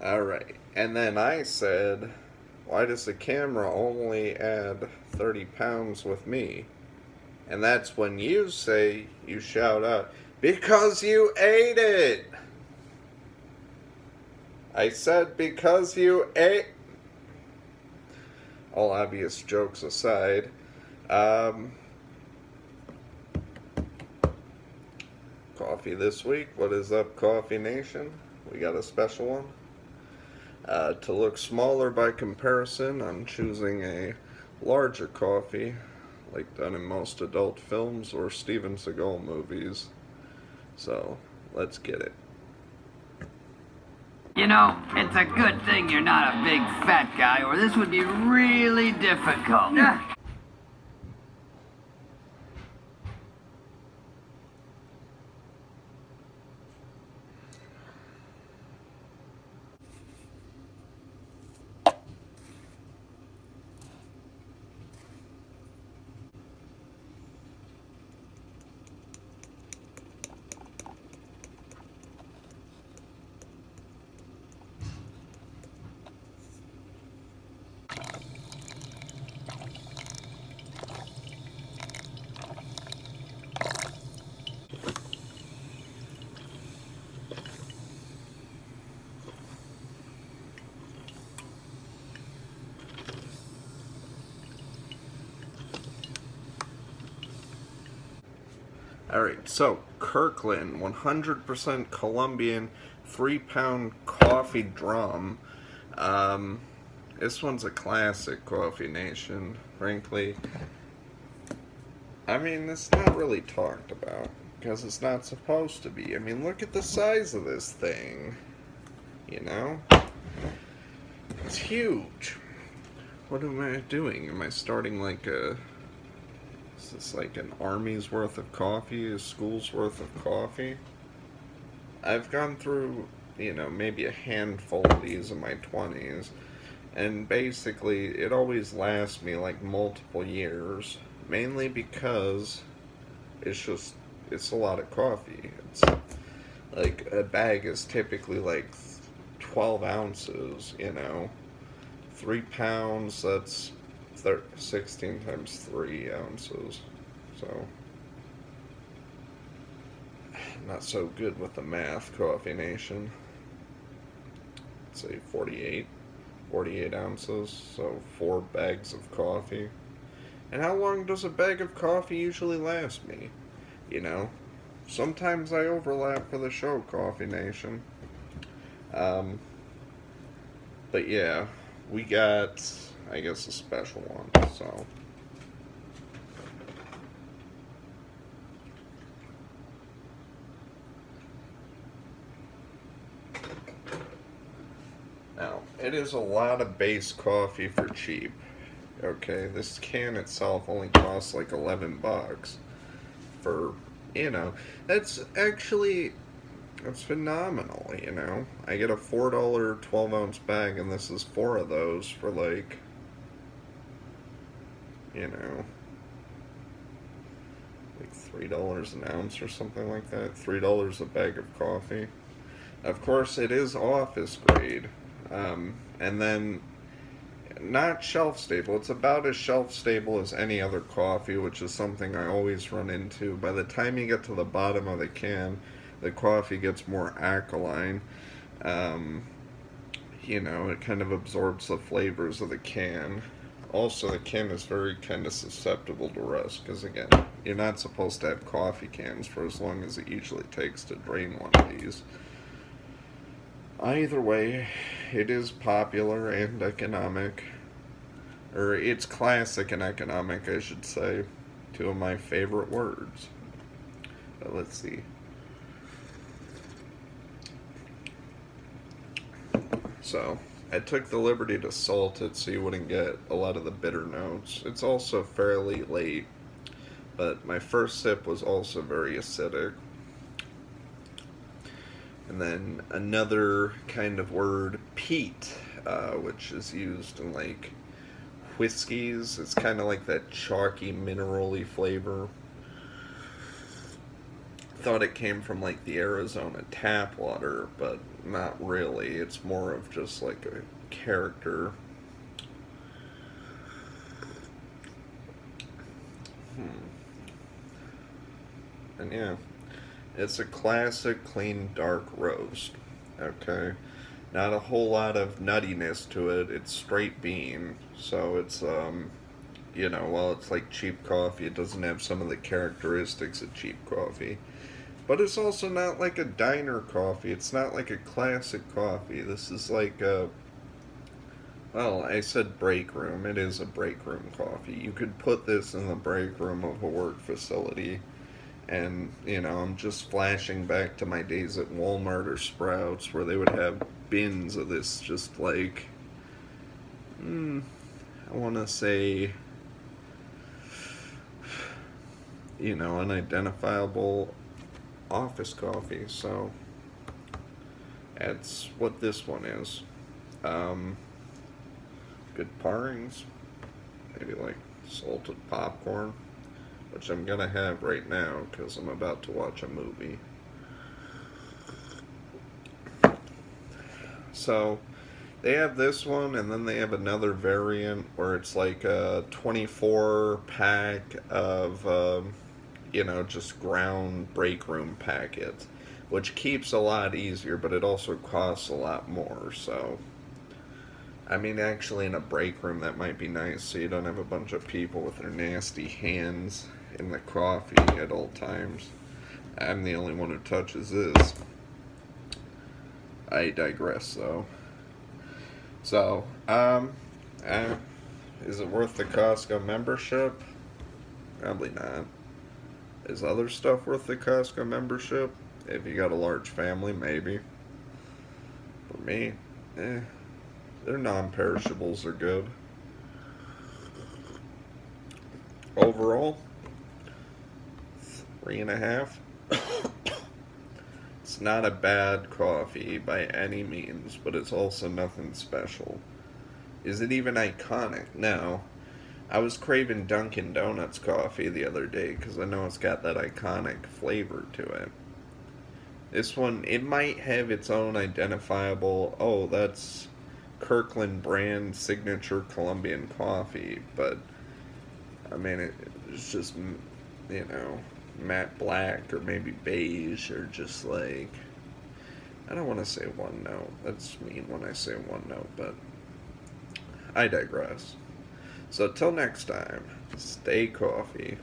Alright, and then I said, why does the camera only add 30 pounds with me? And that's when you say, you shout out, because you ate it! I said, because you ate. All obvious jokes aside, coffee this week. What is up, Coffee Nation? We got a special one. To look smaller by comparison, I'm choosing a larger coffee, like done in most adult films or Steven Seagal movies. So, let's get it. You know, it's a good thing you're not a big fat guy, or this would be really difficult. Alright, so Kirkland 100% Colombian 3-pound coffee drum. This one's a classic, Coffee Nation, frankly. I mean, it's not really talked about because it's not supposed to be. I mean, look at the size of this thing. You know? It's huge. What am I doing? Am I starting like a... Is this like an army's worth of coffee? A school's worth of coffee? I've gone through, maybe a handful of these in my 20s. And basically, it always lasts me like multiple years. Mainly because it's a lot of coffee. It's like a bag is typically like 12 ounces, 3 pounds, that's 16 times 3 ounces. So, not so good with the math, Coffee Nation. Let's say 48 ounces, so 4 bags of coffee. And how long does a bag of coffee usually last me? Sometimes I overlap for the show, Coffee Nation. But yeah, we got, I guess, a special one, so. Now, it is a lot of base coffee for cheap. Okay, this can itself only costs like 11 bucks for, that's actually, that's phenomenal, I get a $4 12-ounce bag, and this is 4 of those for like, like $3 an ounce or something like that. $3 a bag of coffee. Of course, it is office grade. And then, not shelf stable. It's about as shelf stable as any other coffee, which is something I always run into. By the time you get to the bottom of the can, the coffee gets more alkaline. It kind of absorbs the flavors of the can. Also, the can is very kind of susceptible to rust, because again, you're not supposed to have coffee cans for as long as it usually takes to drain one of these. Either way, it is popular and economic. Or it's classic and economic, I should say. 2 of my favorite words. But let's see. So, I took the liberty to salt it so you wouldn't get a lot of the bitter notes. It's also fairly late, but my first sip was also very acidic. And then another kind of word, peat, which is used in like whiskeys. It's kind of like that chalky, mineral-y flavor. Thought it came from like the Arizona tap water, but not really. It's more of just like a character. And yeah, it's a classic clean dark roast. Okay, not a whole lot of nuttiness to it. It's straight bean, so it's while it's like cheap coffee, it doesn't have some of the characteristics of cheap coffee. But it's also not like a diner coffee. It's not like a classic coffee. This is like a, well, I said break room. It is a break room coffee. You could put this in the break room of a work facility. And, I'm just flashing back to my days at Walmart or Sprouts where they would have bins of this just like, I want to say, unidentifiable office coffee. So that's what this one is. Good pairings, maybe like salted popcorn, which I'm gonna have right now because I'm about to watch a movie. So they have this one, and then they have another variant where it's like a 24 pack of just ground break room packets, which keeps a lot easier, but it also costs a lot more. So, I mean, actually, in a break room, that might be nice, so you don't have a bunch of people with their nasty hands in the coffee at all times. I'm the only one who touches this. I digress, though. So, is it worth the Costco membership? Probably not. Is other stuff worth the Costco membership? If you got a large family, maybe. For me, their non-perishables are good. Overall, 3.5. It's not a bad coffee by any means, but it's also nothing special. Is it even iconic? No. I was craving Dunkin' Donuts coffee the other day because I know it's got that iconic flavor to it. This one, it might have its own identifiable, oh, that's Kirkland brand signature Colombian coffee, but I mean, it's just, matte black or maybe beige or just like, I don't want to say one note. That's mean when I say one note, but I digress. So till next time, stay coffee.